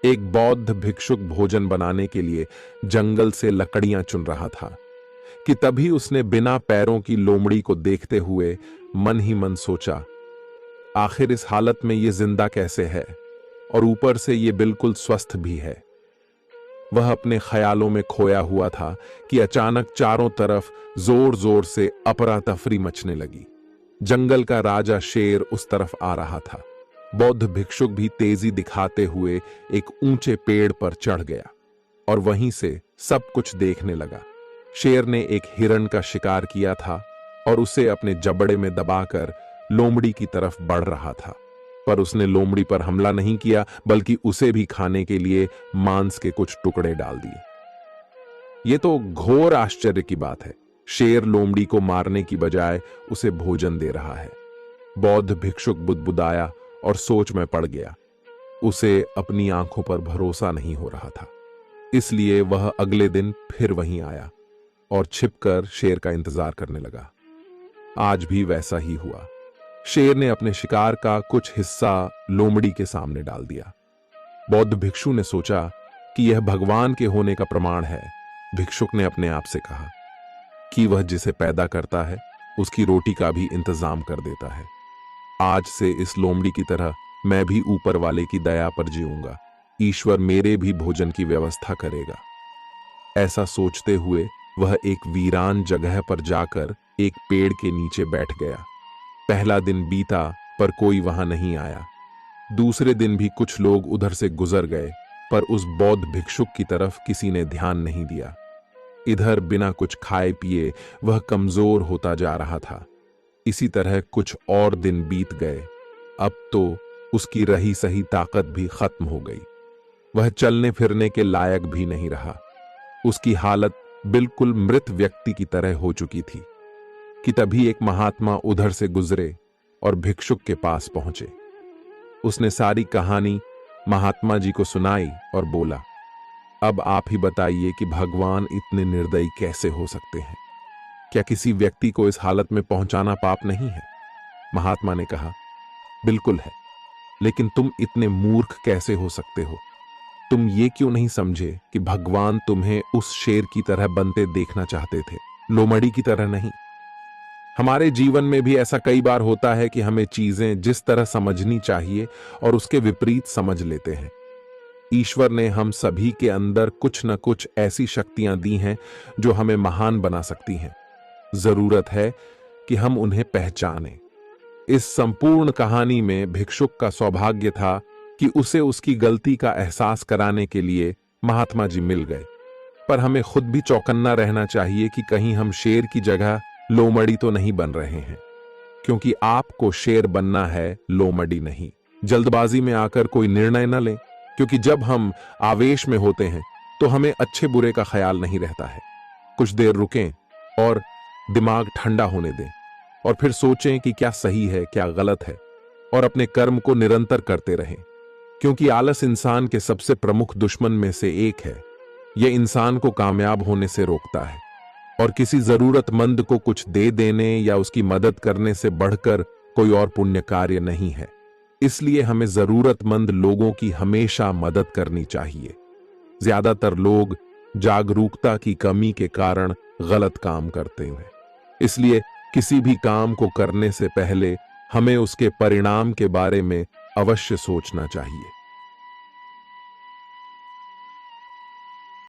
एक बौद्ध भिक्षुक भोजन बनाने के लिए जंगल से लकड़ियां चुन रहा था कि तभी उसने बिना पैरों की लोमड़ी को देखते हुए मन ही मन सोचा, आखिर इस हालत में ये जिंदा कैसे है और ऊपर से ये बिल्कुल स्वस्थ भी है। वह अपने ख्यालों में खोया हुआ था कि अचानक चारों तरफ जोर जोर से अफरा तफरी मचने लगी। जंगल का राजा शेर उस तरफ आ रहा था। बौद्ध भिक्षुक भी तेजी दिखाते हुए एक ऊंचे पेड़ पर चढ़ गया और वहीं से सब कुछ देखने लगा। शेर ने एक हिरण का शिकार किया था और उसे अपने जबड़े में दबाकर लोमड़ी की तरफ बढ़ रहा था, पर उसने लोमड़ी पर हमला नहीं किया बल्कि उसे भी खाने के लिए मांस के कुछ टुकड़े डाल दिए। यह तो घोर आश्चर्य की बात है। शेर लोमड़ी को मारने की बजाय उसे भोजन दे रहा है। बौद्ध भिक्षुक बुदबुदाया और सोच में पड़ गया। उसे अपनी आंखों पर भरोसा नहीं हो रहा था, इसलिए वह अगले दिन फिर वहीं आया और छिपकर शेर का इंतजार करने लगा। आज भी वैसा ही हुआ। शेर ने अपने शिकार का कुछ हिस्सा लोमड़ी के सामने डाल दिया। बौद्ध भिक्षु ने सोचा कि यह भगवान के होने का प्रमाण है। भिक्षुक ने अपने आप से कहा कि वह जिसे पैदा करता है उसकी रोटी का भी इंतजाम कर देता है। आज से इस लोमड़ी की तरह मैं भी ऊपर वाले की दया पर जीऊंगा। ईश्वर मेरे भी भोजन की व्यवस्था करेगा। ऐसा सोचते हुए वह एक वीरान जगह पर जाकर एक पेड़ के नीचे बैठ गया। पहला दिन बीता पर कोई वहां नहीं आया। दूसरे दिन भी कुछ लोग उधर से गुजर गए, पर उस बौद्ध भिक्षुक की तरफ किसी ने ध्यान नहीं दिया। इधर बिना कुछ खाए पिए वह कमजोर होता जा रहा था। इसी तरह कुछ और दिन बीत गए। अब तो उसकी रही सही ताकत भी खत्म हो गई। वह चलने फिरने के लायक भी नहीं रहा। उसकी हालत बिल्कुल मृत व्यक्ति की तरह हो चुकी थी कि तभी एक महात्मा उधर से गुजरे और भिक्षुक के पास पहुंचे। उसने सारी कहानी महात्मा जी को सुनाई और बोला, अब आप ही बताइए कि भगवान इतने निर्दयी कैसे हो सकते हैं? क्या किसी व्यक्ति को इस हालत में पहुंचाना पाप नहीं है? महात्मा ने कहा, बिल्कुल है, लेकिन तुम इतने मूर्ख कैसे हो सकते हो? तुम ये क्यों नहीं समझे कि भगवान तुम्हें उस शेर की तरह बनते देखना चाहते थे, लोमड़ी की तरह नहीं? हमारे जीवन में भी ऐसा कई बार होता है कि हमें चीजें जिस तरह समझनी चाहिए और उसके विपरीत समझ लेते हैं। ईश्वर ने हम सभी के अंदर कुछ न कुछ ऐसी शक्तियां दी हैं जो हमें महान बना सकती हैं। जरूरत है कि हम उन्हें पहचानें। इस संपूर्ण कहानी में भिक्षुक का सौभाग्य था कि उसे उसकी गलती का एहसास कराने के लिए महात्मा जी मिल गए। पर हमें खुद भी चौकन्ना रहना चाहिए कि कहीं हम शेर की जगह लोमड़ी तो नहीं बन रहे हैं, क्योंकि आपको शेर बनना है, लोमड़ी नहीं। जल्दबाजी में आकर कोई निर्णय न लें, क्योंकि जब हम आवेश में होते हैं तो हमें अच्छे बुरे का ख्याल नहीं रहता है। कुछ देर रुकें और दिमाग ठंडा होने दें और फिर सोचें कि क्या सही है, क्या गलत है, और अपने कर्म को निरंतर करते रहें, क्योंकि आलस इंसान के सबसे प्रमुख दुश्मन में से एक है। यह इंसान को कामयाब होने से रोकता है और किसी जरूरतमंद को कुछ दे देने या उसकी मदद करने से बढ़कर कोई और पुण्य कार्य नहीं है। इसलिए हमें जरूरतमंद लोगों की हमेशा मदद करनी चाहिए। ज्यादातर लोग जागरूकता की कमी के कारण गलत काम करते हैं। इसलिए किसी भी काम को करने से पहले हमें उसके परिणाम के बारे में अवश्य सोचना चाहिए।